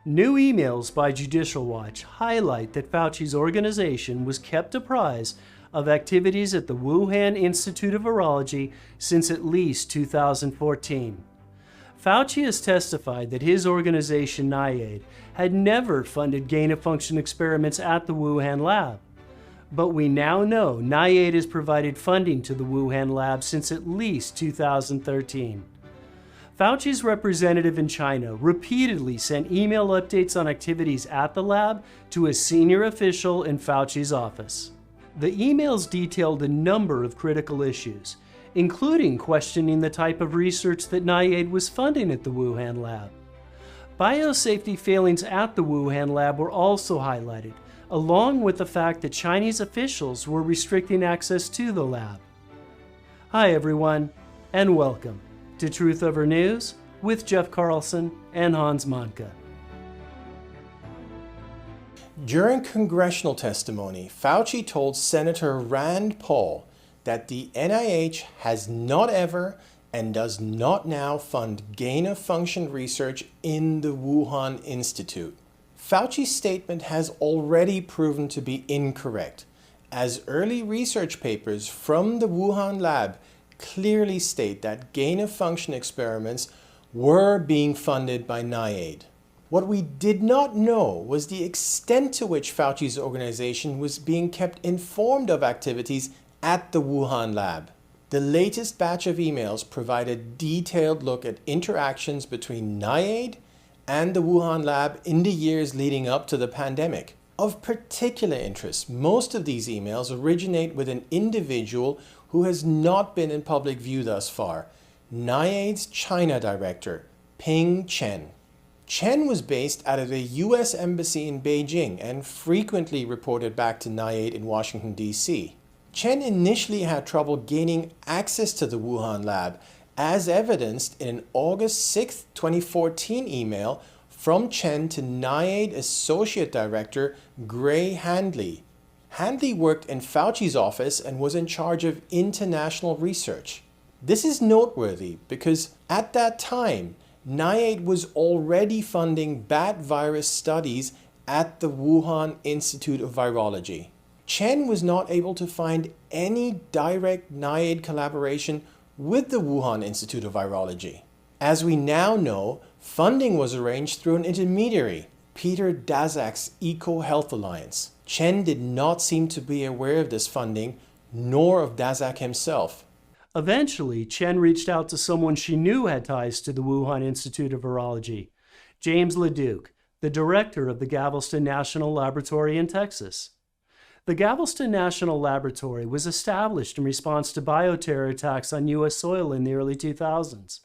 New emails by Judicial Watch highlight that Fauci's organization was kept apprised of activities at the Wuhan Institute of Virology since at least 2014. Fauci has testified that his organization, NIAID, had never funded gain-of-function experiments at the Wuhan lab. But we now know NIAID has provided funding to the Wuhan lab since at least 2013. Fauci's representative in China repeatedly sent email updates on activities at the lab to a senior official in Fauci's office. The emails detailed a number of critical issues, including questioning the type of research that NIAID was funding at the Wuhan lab. Biosafety failings at the Wuhan lab were also highlighted, along with the fact that Chinese officials were restricting access to the lab. Hi everyone, and welcome to Truth Over News with Jeff Carlson and Hans Manka. During congressional testimony, Fauci told Senator Rand Paul that the NIH has not ever and does not now fund gain-of-function research in the Wuhan Institute. Fauci's statement has already proven to be incorrect, as early research papers from the Wuhan lab clearly state that gain-of-function experiments were being funded by NIAID. What we did not know was the extent to which Fauci's organization was being kept informed of activities at the Wuhan lab. The latest batch of emails provide a detailed look at interactions between NIAID and the Wuhan lab in the years leading up to the pandemic. Of particular interest, most of these emails originate with an individual who has not been in public view thus far, NIAID's China director, Chen. Chen was based out of the U.S. Embassy in Beijing and frequently reported back to NIAID in Washington, D.C. Chen initially had trouble gaining access to the Wuhan lab, as evidenced in an August 6, 2014 email from Chen to NIAID Associate Director Gray Handley. Handley worked in Fauci's office and was in charge of international research. This is noteworthy because at that time, NIAID was already funding bat virus studies at the Wuhan Institute of Virology. Chen was not able to find any direct NIAID collaboration with the Wuhan Institute of Virology. As we now know, funding was arranged through an intermediary, Peter Daszak's EcoHealth Alliance. Chen did not seem to be aware of this funding, nor of Daszak himself. Eventually, Chen reached out to someone she knew had ties to the Wuhan Institute of Virology, James LeDuc, the director of the Galveston National Laboratory in Texas. The Galveston National Laboratory was established in response to bioterror attacks on U.S. soil in the early 2000s.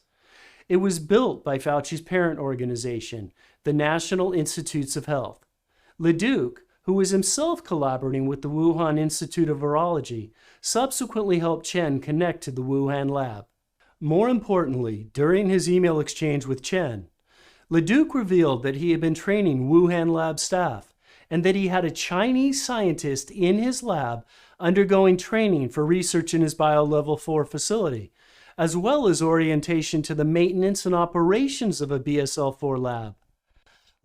It was built by Fauci's parent organization, the National Institutes of Health. LeDuc, who was himself collaborating with the Wuhan Institute of Virology, subsequently helped Chen connect to the Wuhan lab. More importantly, during his email exchange with Chen, LeDuc revealed that he had been training Wuhan lab staff and that he had a Chinese scientist in his lab undergoing training for research in his Bio-Level 4 facility, as well as orientation to the maintenance and operations of a BSL4 lab.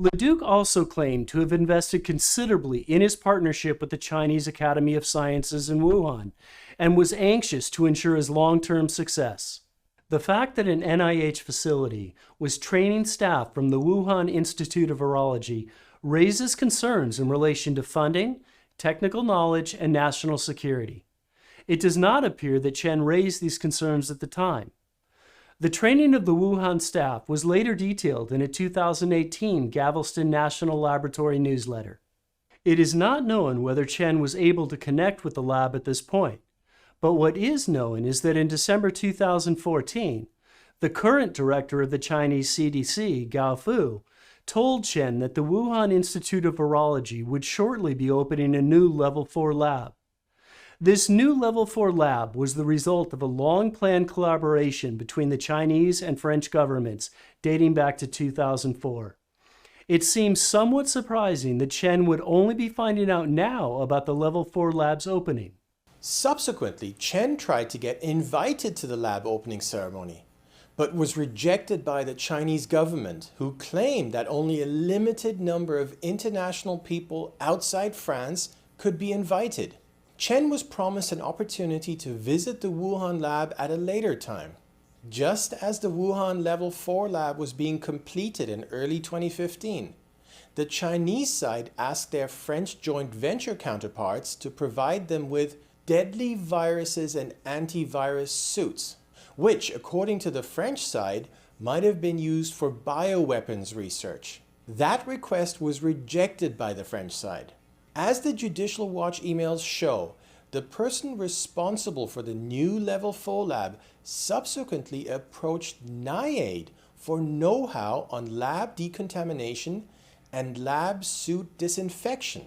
LeDuc also claimed to have invested considerably in his partnership with the Chinese Academy of Sciences in Wuhan and was anxious to ensure his long-term success. The fact that an NIH facility was training staff from the Wuhan Institute of Virology raises concerns in relation to funding, technical knowledge, and national security. It does not appear that Chen raised these concerns at the time. The training of the Wuhan staff was later detailed in a 2018 Galveston National Laboratory newsletter. It is not known whether Chen was able to connect with the lab at this point, but what is known is that in December 2014, the current director of the Chinese CDC, Gao Fu, told Chen that the Wuhan Institute of Virology would shortly be opening a new Level 4 lab. This new Level 4 lab was the result of a long-planned collaboration between the Chinese and French governments dating back to 2004. It seems somewhat surprising that Chen would only be finding out now about the Level 4 lab's opening. Subsequently, Chen tried to get invited to the lab opening ceremony, but was rejected by the Chinese government, who claimed that only a limited number of international people outside France could be invited. Chen was promised an opportunity to visit the Wuhan lab at a later time. Just as the Wuhan Level 4 lab was being completed in early 2015, the Chinese side asked their French joint venture counterparts to provide them with deadly viruses and antivirus suits, which, according to the French side, might have been used for bioweapons research. That request was rejected by the French side. As the Judicial Watch emails show, the person responsible for the new Level 4 lab subsequently approached NIAID for know-how on lab decontamination and lab suit disinfection.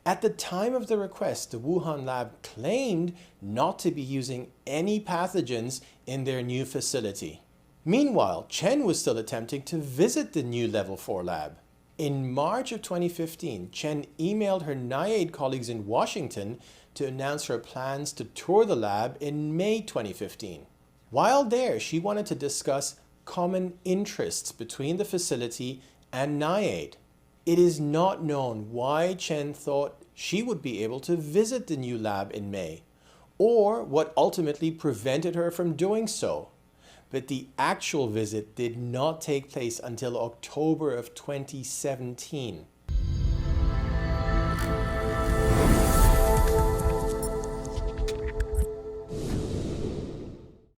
At the time of the request, the Wuhan lab claimed not to be using any pathogens in their new facility. Meanwhile, Chen was still attempting to visit the new Level 4 lab. In March of 2015, Chen emailed her NIAID colleagues in Washington to announce her plans to tour the lab in May 2015. While there, she wanted to discuss common interests between the facility and NIAID. It is not known why Chen thought she would be able to visit the new lab in May, or what ultimately prevented her from doing so. But the actual visit did not take place until October of 2017.